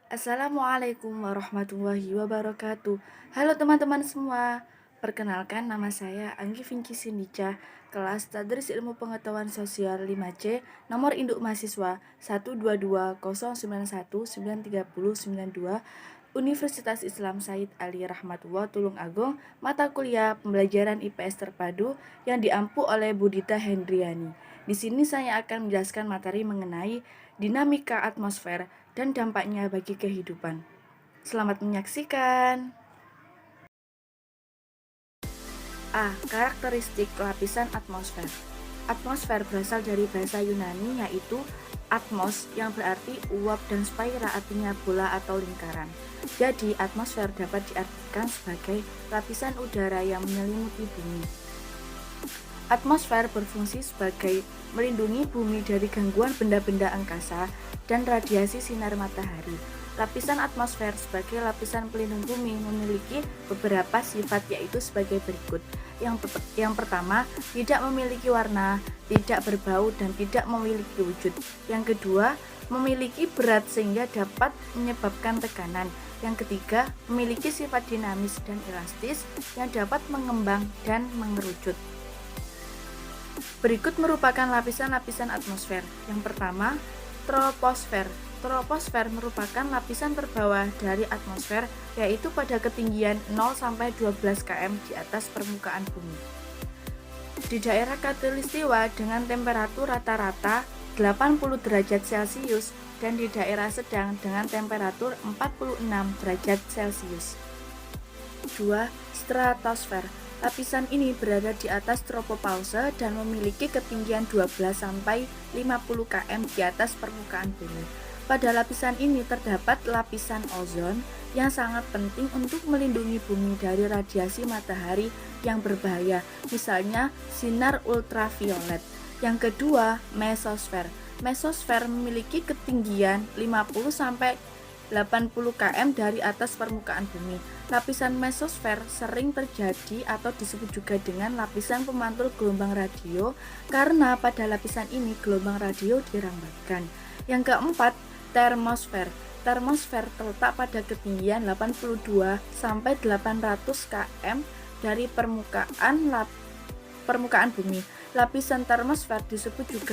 Assalamualaikum warahmatullahi wabarakatuh. Halo teman-teman semua. Perkenalkan nama saya Anggi Vinci Sindica, kelas Tadris Ilmu Pengetahuan Sosial 5C, nomor induk mahasiswa 12209193092, Universitas Islam Said Ali Rahmatullah Tulungagung, mata kuliah pembelajaran IPS terpadu yang diampu oleh Budita Hendriani. Di sini saya akan menjelaskan materi mengenai dinamika atmosfer dan dampaknya bagi kehidupan. Selamat menyaksikan. A. Karakteristik lapisan atmosfer. Atmosfer berasal dari bahasa Yunani yaitu atmos yang berarti uap dan sphaira artinya bola atau lingkaran. Jadi atmosfer dapat diartikan sebagai lapisan udara yang menyelimuti bumi. Atmosfer berfungsi sebagai melindungi bumi dari gangguan benda-benda angkasa dan radiasi sinar matahari. Lapisan atmosfer sebagai lapisan pelindung bumi memiliki beberapa sifat yaitu sebagai berikut. Yang pertama, tidak memiliki warna, tidak berbau, dan tidak memiliki wujud. Yang kedua, memiliki berat sehingga dapat menyebabkan tekanan. Yang ketiga, memiliki sifat dinamis dan elastis yang dapat mengembang dan mengerucut. Berikut merupakan lapisan-lapisan atmosfer. Yang pertama, troposfer. Troposfer merupakan lapisan terbawah dari atmosfer, yaitu pada ketinggian 0-12 km di atas permukaan bumi. Di daerah khatulistiwa dengan temperatur rata-rata 80 derajat Celcius dan di daerah sedang dengan temperatur 46 derajat Celcius. 2. Stratosfer. Lapisan ini berada di atas tropopause dan memiliki ketinggian 12-50 km di atas permukaan bumi. Pada lapisan ini terdapat lapisan ozon yang sangat penting untuk melindungi bumi dari radiasi matahari yang berbahaya, misalnya sinar ultraviolet. Yang kedua, mesosfer. Mesosfer memiliki ketinggian 50-80 km dari atas permukaan bumi. Lapisan mesosfer sering terjadi atau disebut juga dengan lapisan pemantul gelombang radio karena pada lapisan ini gelombang radio dirambatkan. Yang keempat, termosfer. Termosfer terletak pada ketinggian 82-800 km dari permukaan bumi. Lapisan termosfer disebut juga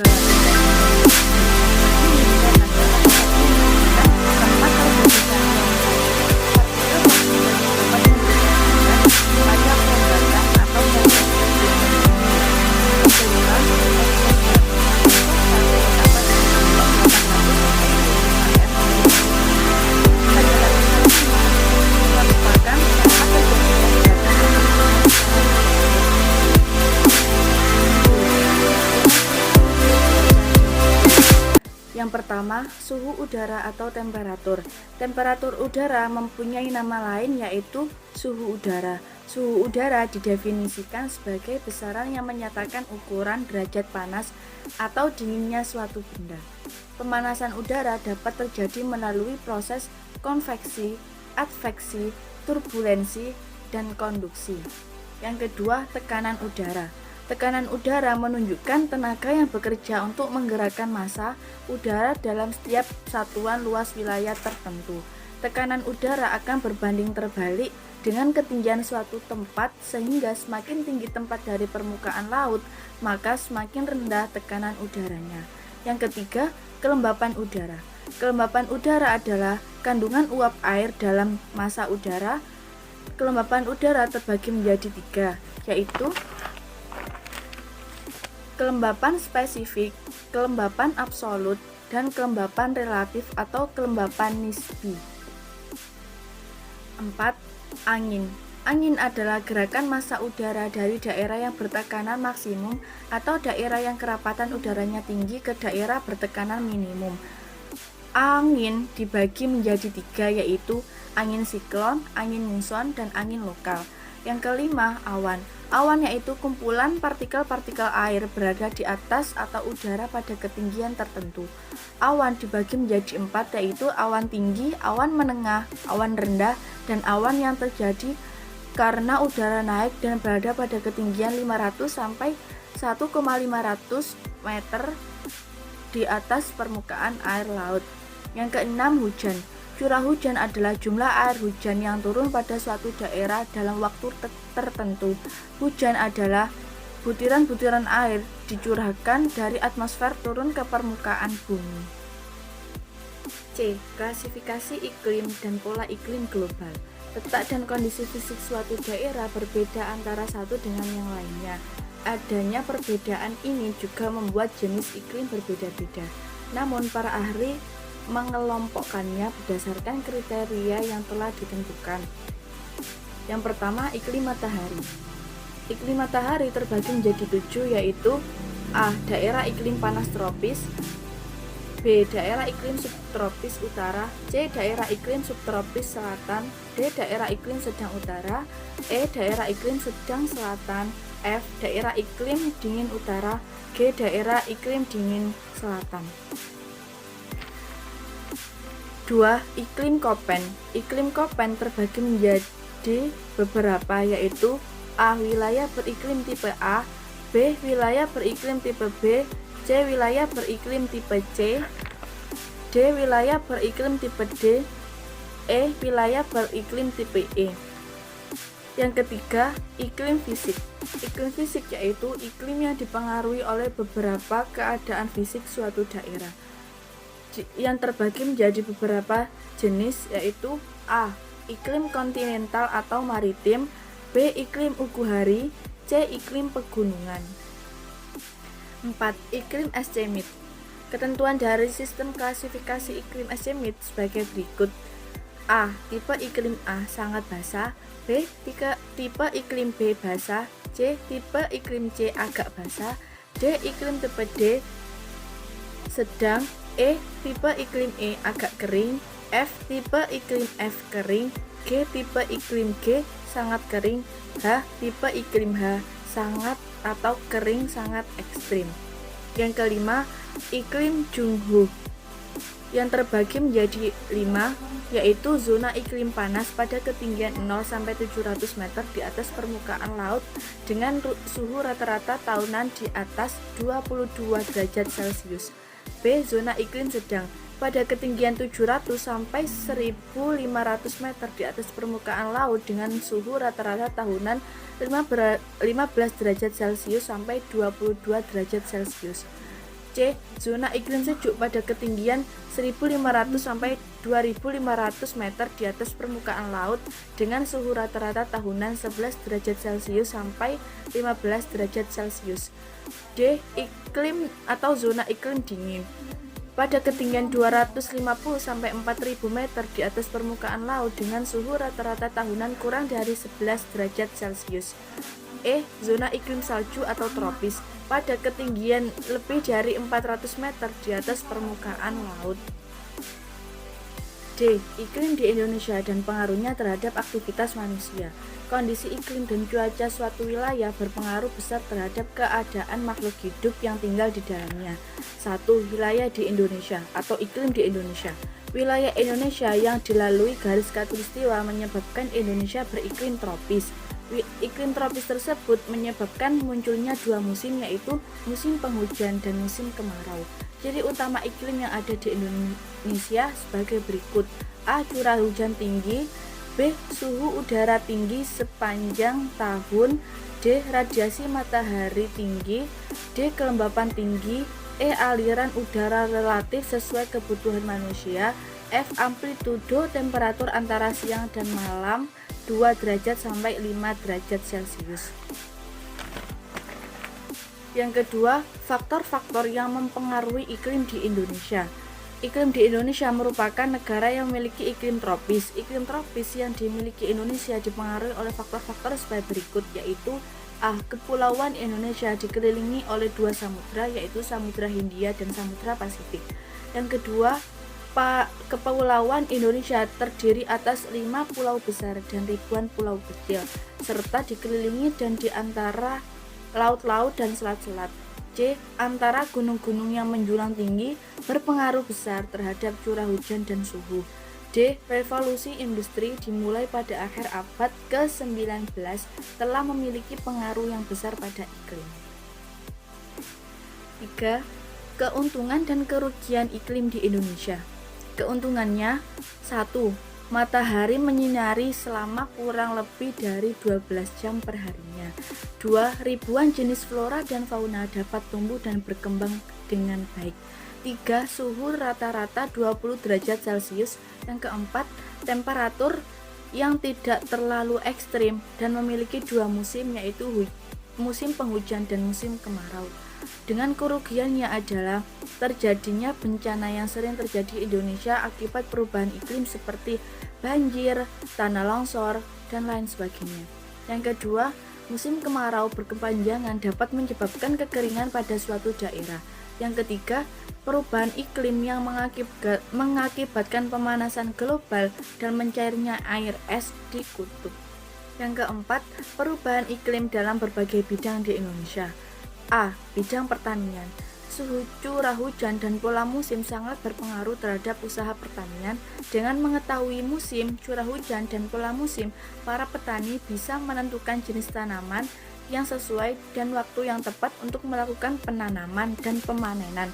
Yang pertama, suhu udara atau temperatur. Temperatur udara mempunyai nama lain yaitu suhu udara. Suhu udara didefinisikan sebagai besaran yang menyatakan ukuran derajat panas atau dinginnya suatu benda. Pemanasan udara dapat terjadi melalui proses konveksi, adveksi, turbulensi, dan konduksi. Yang kedua, tekanan udara. Tekanan udara menunjukkan tenaga yang bekerja untuk menggerakkan massa udara dalam setiap satuan luas wilayah tertentu. Tekanan udara akan berbanding terbalik dengan ketinggian suatu tempat sehingga semakin tinggi tempat dari permukaan laut, maka semakin rendah tekanan udaranya. Yang ketiga, kelembapan udara. Kelembapan udara adalah kandungan uap air dalam massa udara. Kelembapan udara terbagi menjadi tiga, yaitu kelembapan spesifik, kelembapan absolut, dan kelembapan relatif atau kelembapan nisbi. 4. Angin. Angin adalah gerakan massa udara dari daerah yang bertekanan maksimum atau daerah yang kerapatan udaranya tinggi ke daerah bertekanan minimum. Angin dibagi menjadi tiga, yaitu angin siklon, angin muson, dan angin lokal. Yang kelima, awan. Awan yaitu kumpulan partikel-partikel air berada di atas atau udara pada ketinggian tertentu. Awan dibagi menjadi empat, yaitu awan tinggi, awan menengah, awan rendah, dan awan yang terjadi karena udara naik dan berada pada ketinggian 500 sampai 1,500 meter di atas permukaan air laut. Yang keenam, hujan. Curah hujan adalah jumlah air hujan yang turun pada suatu daerah dalam waktu tertentu. Hujan adalah butiran-butiran air dicurahkan dari atmosfer turun ke permukaan bumi. C. Klasifikasi iklim dan pola iklim global. Letak dan kondisi fisik suatu daerah berbeda antara satu dengan yang lainnya. Adanya perbedaan ini juga membuat jenis iklim berbeda-beda. Namun para ahli mengelompokkannya berdasarkan kriteria yang telah ditentukan. Yang pertama, iklim matahari. Iklim matahari terbagi menjadi 7, yaitu A. Daerah iklim panas tropis, B. Daerah iklim subtropis utara, C. Daerah iklim subtropis selatan, D. Daerah iklim sedang utara, E. Daerah iklim sedang selatan, F. Daerah iklim dingin utara, G. Daerah iklim dingin selatan. 2. Iklim Koppen. Iklim Koppen terbagi menjadi beberapa, yaitu A. Wilayah beriklim tipe A, B. Wilayah beriklim tipe B, C. Wilayah beriklim tipe C, D. Wilayah beriklim tipe D, E. Wilayah beriklim tipe E. Yang ketiga, iklim fisik. Iklim fisik yaitu iklim yang dipengaruhi oleh beberapa keadaan fisik suatu daerah, yang terbagi menjadi beberapa jenis, yaitu A. Iklim kontinental atau maritim, B. Iklim uguhari, C. Iklim pegunungan. 4. Iklim Escemit. Ketentuan dari sistem klasifikasi iklim Escemit sebagai berikut. A. Tipe iklim A sangat basah, B. Tipe iklim B basah, C. Tipe iklim C agak basah, D. Iklim tipe D sedang, E. Tipe iklim E agak kering, F. Tipe iklim F kering, G. Tipe iklim G sangat kering, H. Tipe iklim H sangat atau kering sangat ekstrim. Yang kelima, iklim Jungho, yang terbagi menjadi 5, yaitu zona iklim panas pada ketinggian 0-700 meter di atas permukaan laut dengan suhu rata-rata tahunan di atas 22 derajat Celcius. B. Zona iklim sedang pada ketinggian 700-1500 meter di atas permukaan laut dengan suhu rata-rata tahunan 15 derajat Celcius sampai 22 derajat Celcius. C. Zona iklim sejuk pada ketinggian 1500 sampai 2500 meter di atas permukaan laut dengan suhu rata-rata tahunan 11 derajat Celcius sampai 15 derajat Celcius. D. Iklim atau zona iklim dingin pada ketinggian 250 sampai 4000 meter di atas permukaan laut dengan suhu rata-rata tahunan kurang dari 11 derajat Celcius. E. Zona iklim salju atau tropis pada ketinggian lebih dari 400 meter di atas permukaan laut. D. Iklim di Indonesia dan pengaruhnya terhadap aktivitas manusia. Kondisi iklim dan cuaca suatu wilayah berpengaruh besar terhadap keadaan makhluk hidup yang tinggal di dalamnya. 1. Wilayah di Indonesia atau iklim di Indonesia. Wilayah Indonesia yang dilalui garis khatulistiwa menyebabkan Indonesia beriklim tropis. Iklim tropis tersebut menyebabkan munculnya dua musim, yaitu musim penghujan dan musim kemarau. Ciri utama iklim yang ada di Indonesia sebagai berikut. A. Curah hujan tinggi, B. Suhu udara tinggi sepanjang tahun, D. Radiasi matahari tinggi, D. Kelembapan tinggi, E. Aliran udara relatif sesuai kebutuhan manusia, F. Amplitudo temperatur antara siang dan malam 2 derajat sampai 5 derajat Celcius. Yang kedua, faktor-faktor yang mempengaruhi iklim di Indonesia. Iklim di Indonesia merupakan negara yang memiliki iklim tropis. Iklim tropis yang dimiliki Indonesia dipengaruhi oleh faktor-faktor sebagai berikut, yaitu A. Kepulauan Indonesia dikelilingi oleh dua samudra, yaitu Samudra Hindia dan Samudra Pasifik. Yang kedua, Kepulauan Indonesia terdiri atas 5 pulau besar dan ribuan pulau kecil, serta dikelilingi dan di antara laut-laut dan selat-selat. C. Antara gunung-gunung yang menjulang tinggi berpengaruh besar terhadap curah hujan dan suhu. D. Revolusi industri dimulai pada akhir abad ke-19 telah memiliki pengaruh yang besar pada iklim. 3. Keuntungan dan kerugian iklim di Indonesia. Keuntungannya: 1. Matahari menyinari selama kurang lebih dari 12 jam per harinya. 2. Ribuan jenis flora dan fauna dapat tumbuh dan berkembang dengan baik. 3. Suhu rata-rata 20 derajat Celcius. Yang keempat, temperatur yang tidak terlalu ekstrim dan memiliki 2 musim, yaitu musim penghujan dan musim kemarau. Dengan kerugiannya adalah terjadinya bencana yang sering terjadi di Indonesia akibat perubahan iklim seperti banjir, tanah longsor, dan lain sebagainya. Yang kedua, musim kemarau berkepanjangan dapat menyebabkan kekeringan pada suatu daerah. Yang ketiga, perubahan iklim yang mengakibatkan pemanasan global dan mencairnya air es di kutub. Yang keempat, perubahan iklim dalam berbagai bidang di Indonesia. A. Bidang pertanian. Suhu, curah hujan, dan pola musim sangat berpengaruh terhadap usaha pertanian. Dengan mengetahui musim, curah hujan, dan pola musim, para petani bisa menentukan jenis tanaman yang sesuai dan waktu yang tepat untuk melakukan penanaman dan pemanenan.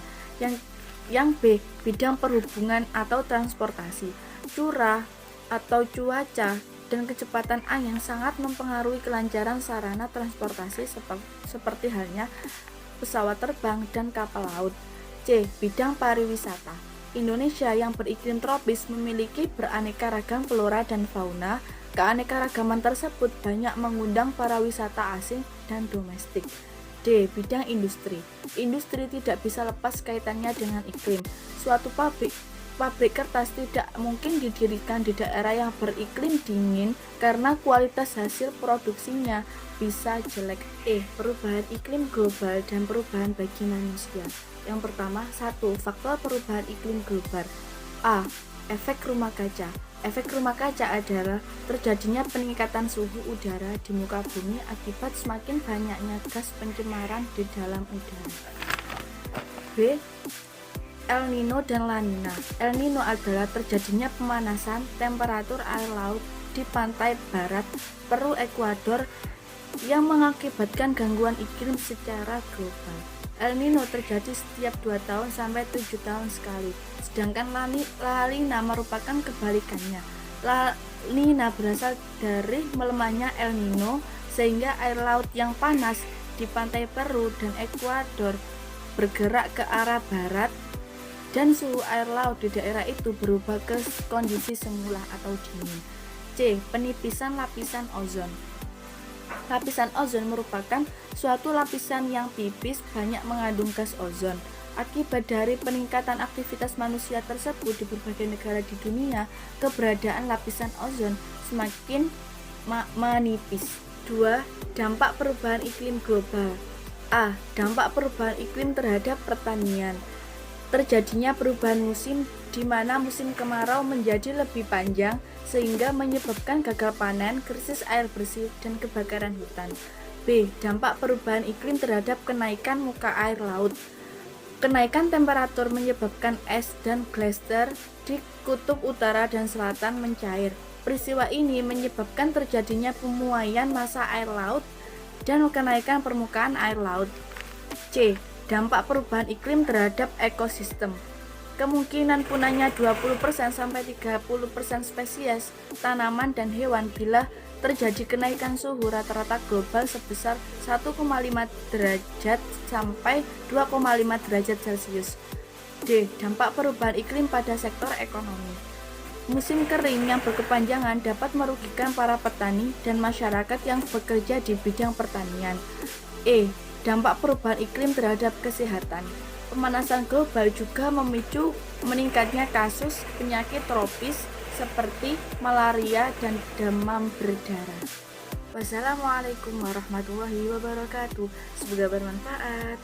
Yang B. Bidang perhubungan atau transportasi. Curah atau cuaca dan kecepatan angin sangat mempengaruhi kelancaran sarana transportasi seperti halnya pesawat terbang dan kapal laut. C. Bidang pariwisata. Indonesia yang beriklim tropis memiliki beraneka ragam flora dan fauna. Keanekaragaman tersebut banyak mengundang para wisata asing dan domestik. D. Bidang industri. Industri tidak bisa lepas kaitannya dengan iklim. Suatu pabrik kertas tidak mungkin didirikan di daerah yang beriklim dingin karena kualitas hasil produksinya bisa jelek. Perubahan iklim global dan perubahan bagi manusia. Yang pertama, 1. Faktor perubahan iklim global. A. Efek rumah kaca. Efek rumah kaca adalah terjadinya peningkatan suhu udara di muka bumi akibat semakin banyaknya gas pencemaran di dalam udara. B. El Nino dan La Nina. El Nino adalah terjadinya pemanasan temperatur air laut di pantai barat Peru Ekuador yang mengakibatkan gangguan iklim secara global. El Nino terjadi setiap 2 tahun sampai 7 tahun sekali, sedangkan La Nina merupakan kebalikannya. La Nina berasal dari melemahnya El Nino sehingga air laut yang panas di pantai Peru dan Ekuador bergerak ke arah barat dan suhu air laut di daerah itu berubah ke kondisi semula atau dingin. C. Penipisan lapisan ozon. Lapisan ozon merupakan suatu lapisan yang tipis banyak mengandung gas ozon. Akibat dari peningkatan aktivitas manusia tersebut di berbagai negara di dunia, keberadaan lapisan ozon semakin menipis. 2. Dampak perubahan iklim global. A. Dampak perubahan iklim terhadap pertanian. Terjadinya perubahan musim di mana musim kemarau menjadi lebih panjang sehingga menyebabkan gagal panen, krisis air bersih, dan kebakaran hutan. B. Dampak perubahan iklim terhadap kenaikan muka air laut. Kenaikan temperatur menyebabkan es dan glacier di kutub utara dan selatan mencair. Peristiwa ini menyebabkan terjadinya pemuaian massa air laut dan kenaikan permukaan air laut. C. Dampak perubahan iklim terhadap ekosistem. Kemungkinan punahnya 20% sampai 30% spesies tanaman dan hewan bila terjadi kenaikan suhu rata-rata global sebesar 1,5 derajat sampai 2,5 derajat Celcius. D. Dampak perubahan iklim pada sektor ekonomi. Musim kering yang berkepanjangan dapat merugikan para petani dan masyarakat yang bekerja di bidang pertanian. Dampak perubahan iklim terhadap kesehatan. Pemanasan global juga memicu meningkatnya kasus penyakit tropis seperti malaria dan demam berdarah. Wassalamualaikum warahmatullahi wabarakatuh. Semoga bermanfaat.